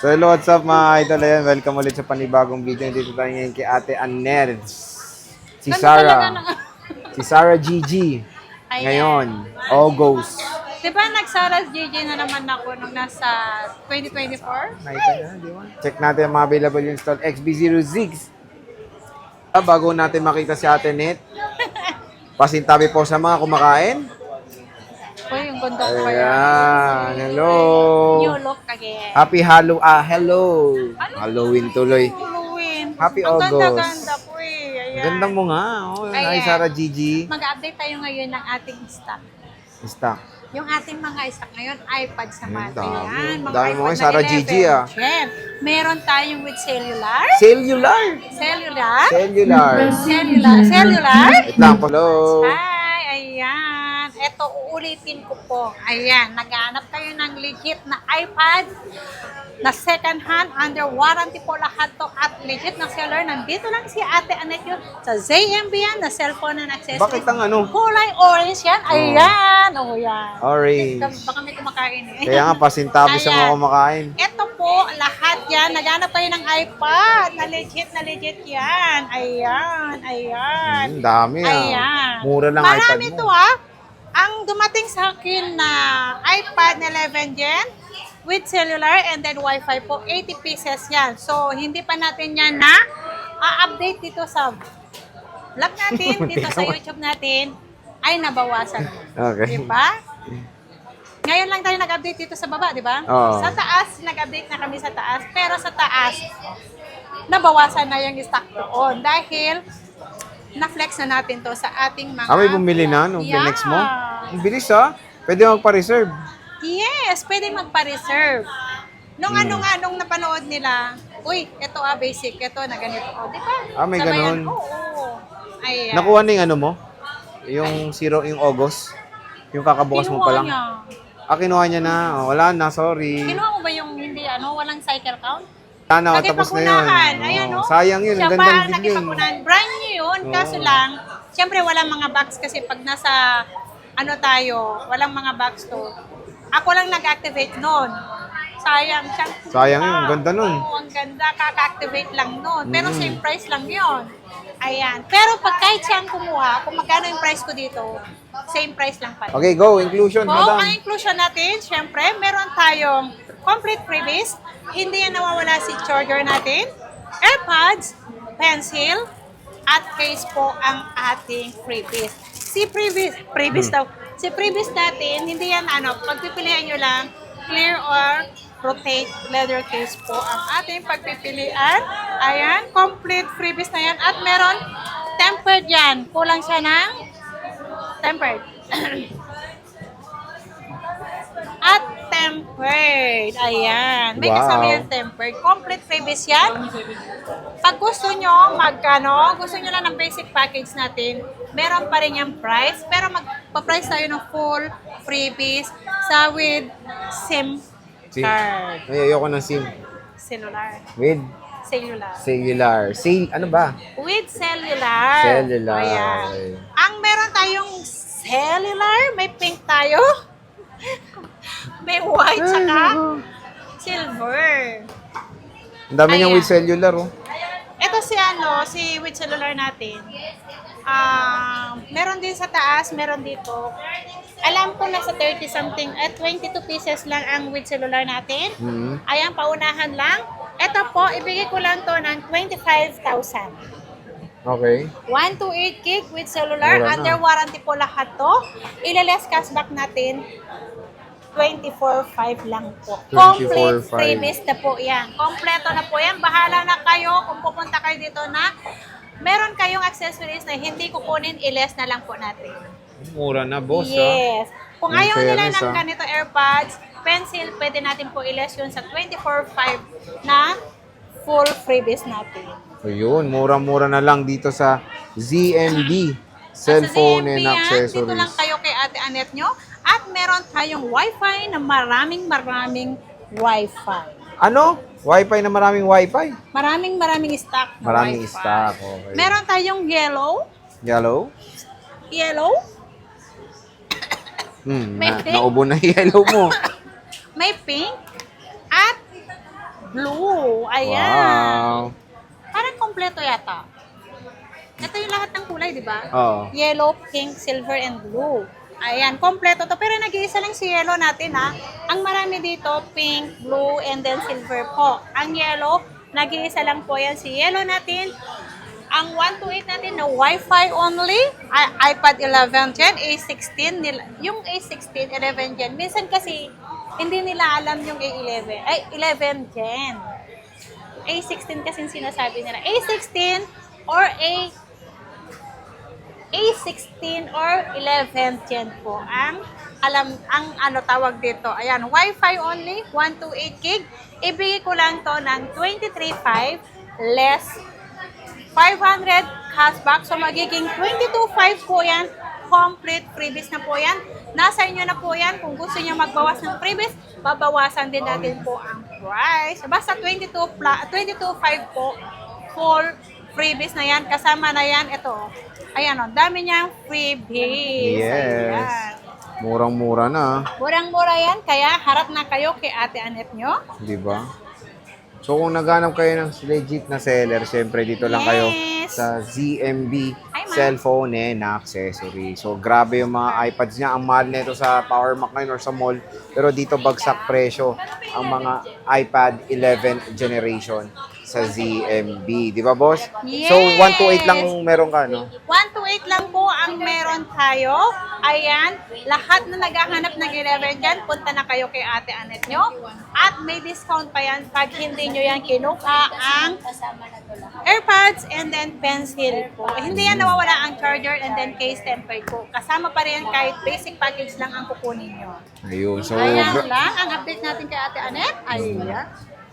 So hello, what's up mga idol? Ayan, welcome ulit sa panibagong video. Dito tayo ngayon kay Ate Annette. Si Sarah Gigi. Ngayon, August. Di ba nag-Sarah's GG na naman ako nung nasa 2024? Nakita na, di ba? Check natin ang mga available yung stall XB06. Bago natin makita si Ate Annette, pasintabi po sa mga kumakain. Uy, yung ganda ko kaya. Ayan, hello. New look again. Happy hello. Halloween tuloy. Halloween. Happy Ang August. ganda-ganda po eh. Ayan. Ganda mo nga. Oh, ay, Ayan. Sarah Gigi. Mag-update tayo ngayon ng ating stock. Stock. Yung ating mga stock ngayon, iPads naman. Dami. Ayan, mga Dami mo iPhone ngayon, na Sarah 11. Gigi, ah. Yan. Meron tayong with cellular. Cellular. Cellular. Wait lang, hello. Hi, ayan. Ito, uulitin ko po. Ayan, naghanap kayo ng legit na iPad na second hand, under warranty po lahat to at legit na seller. Nandito lang si Ate Annette yun sa ZMB yan, na cellphone and accessories. Bakit ang ano? Kulay orange yan. Ayan. Oh, yan. Orange. Baka may kumakain eh. Kaya nga, pasintabi sa mga Ayan. kumakain. Ito po, lahat yan. Naghanap kayo ng iPad na legit yan. Ayan. Dami ah. Ayan. Mura lang iPad Marami mo. to ah. Ang dumating sa akin na iPad na 11 Gen with cellular and then Wi-Fi po, 80 pieces yan. So, hindi pa natin yan na update dito sa vlog natin, dito sa YouTube natin, ay nabawasan. Okay. Diba? Ngayon lang tayo nag-update dito sa baba, di ba? Oo. Sa taas, nag-update na kami sa taas. Pero sa taas, nabawasan na yung stock doon. Dahil, na-flex na natin to sa ating mga... May bumili na nung Yeah. pinex mo? Ang bilis ah. Pwede magpa-reserve. Yes, pwede magpa-reserve. Nung nung napanood nila, uy, ito basic, ito na ganito. O, di ba? May Sabayan, ganun. oo. Ayan. Nakuha na yung ano mo? Yung yung August? Yung kakabukas mo pa lang? Niya. Kinuha niya na. Oh, wala na, sorry. Kinuha mo ba yung hindi, walang cycle count? Sana, tapos na yun. Ayan, Oh, no? sayang yun. Siya Ang pa ganda ang din yun. nakipagunahan. Brand new yun. Kaso lang, siyempre walang mga box kasi pag nasa, walang mga box to. Ako lang nag-activate nun. Sayang. Sayang yun. Ang ganda nun. Oo, ang ganda. Kaka-activate lang nun. Pero same price lang yun. Ayan. Pero pag kahit siyang kumuha, kung magkano yung price ko dito, same price lang pala. Okay, go. Inclusion, So, madam. ang inclusion natin, syempre, meron tayong complete freebies. Hindi yan nawawala si charger natin, AirPods, pencil, at case po ang ating freebies. Si freebies natin, hindi yan pagpipilian nyo lang, clear or rotate leather case po ang ating pagpipilian. Ayan, complete freebies na yan. At meron tempered yan. Kulang siya ng tempered. At tempered. Ayan. May Wow. kasama yung tempered. Complete freebies yan. Pag gusto nyo gusto nyo lang ng basic package natin, meron pa rin yung price. Pero magpa-price tayo ng full freebies sa with SIM card. Ay, ayoko ng SIM. Cellular. With Cellular. Ano ba? With cellular. Cellular. Ayan. Ang meron tayong cellular, may pink tayo. May white, saka silver. Ang dami niyang Ayan. with cellular, oh. Ito si with cellular natin. Meron din sa taas, meron dito. Alam ko nasa 30 something, 22 pieces lang ang with cellular natin. Ayan, paunahan lang. Ito po, ibigay ko lang to ng 25,000. Okay. 128 gig with cellular, Mura na. under warranty po lahat to. Ilaless cashback natin, 24,500 lang po. 24,500. Complete freebies na po yan. Kompleto na po yan. Bahala na kayo kung pupunta kayo dito na meron kayong accessories na hindi kukunin, i-less na lang po natin. Mura na, boss, Yes. Kung In ayaw nila fairness, ng ganito AirPods, pencil, pwede natin po i-less yun sa 24,500 na full freebies natin. So yun, mura-mura na lang dito sa ZMB Cellphone and Sa ZMB yan, Accessories. dito lang kayo kay Ate Annette nyo. At meron tayong Wi-Fi na maraming Wi-Fi. Ano? Wi-Fi na maraming Wi-Fi? Maraming stock na Maraming Wi-Fi. stock, okay. Meron tayong yellow. Yellow? May pink. Naubo na yung yellow mo. May pink. At blue. Ayan. Wow. Parang kompleto yata. Ito yung lahat ng kulay, di ba? Oo. Yellow, pink, silver, and blue. Ayan, kompleto to. Pero nag-iisa lang si yellow natin, ha. Ang marami dito, pink, blue, and then silver po. Ang yellow, nag-iisa lang po yan si yellow natin. Ang 128 natin na Wi-Fi only, iPad 11 Gen, A16, yung A16, 11 Gen. Minsan kasi, hindi nila alam yung A11, ay 11 Gen. A16 kasi sinasabi nila. A16 or A16 or 11 Gen po ang ano tawag dito. Ayan, Wi-Fi only, 128 gig. Ibigay ko lang to ng 23.5 less 500 cashback. So, magiging 22.5 po yan. Complete freebies na po yan. Nasa inyo na po yan. Kung gusto niyo magbawas ng freebies, babawasan din natin po ang price. Basta 22.5 po. Full freebies na yan. Kasama na yan. Ito. Ayan o. Dami niyang freebies. Yes. Ayan. Murang-mura na. Murang-mura yan. Kaya harap na kayo kay Ate Anet nyo. Di ba? So kung naghanap kayo ng legit na seller, syempre dito lang kayo Yes. sa ZMB Hi, ma'am. cellphone and accessory. So grabe yung mga iPads niya. Ang mahal nito sa Power Mac ngayon or sa mall. Pero dito bagsak presyo ang mga iPad 11 generation sa ZMB. Di ba, boss? Yes. So 128 lang meron ka, no? 128 lang po ang meron tayo. Ayan, lahat na naghahanap ng 11 dyan, punta na kayo kay Ate Anet nyo. At may discount pa yan pag hindi nyo yan kinuha ang AirPods and then pencil po. Hindi yan nawawala ang charger and then case tempered po. Kasama pa rin kahit basic package lang ang kukunin nyo. Ayun. So, Ayan lang ang update natin kay Ate Anet. Ayan.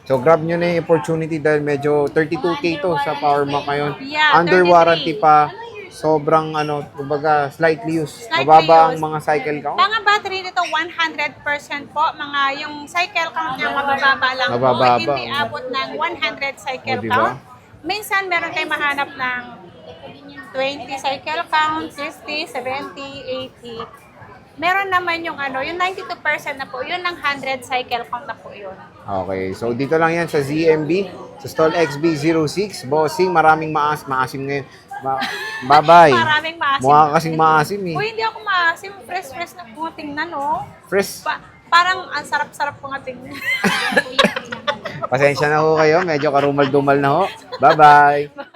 so grab nyo na yung opportunity dahil medyo 32K to sa Power Mac ngayon. Yeah, Under 33. warranty pa. Sobrang kumbaga slightly used. Slightly Mababa ang used. mga cycle count. Mga battery nito 100% po. Mga yung cycle count niya mabababa lang Mabababa. po. Hindi abot ng 100 cycle O, diba? count. Minsan meron tayong mahanap ng 20 cycle count, 50, 70, 80. Meron naman yung yung 92% na po. Yun ang 100 cycle count na po yun. Okay, so dito lang yan sa ZMB, sa stall XB06. Bossing, maraming maasim ngayon. Bye-bye. Maraming maasim. Mukha ka kasing maasim eh. Uy, hindi ako maasim. Fresh na po nga tingnan, oh. Fresh. Parang ang sarap-sarap po nga tingnan. Pasensya na ho kayo, medyo karumal-dumal na ho. Bye-bye.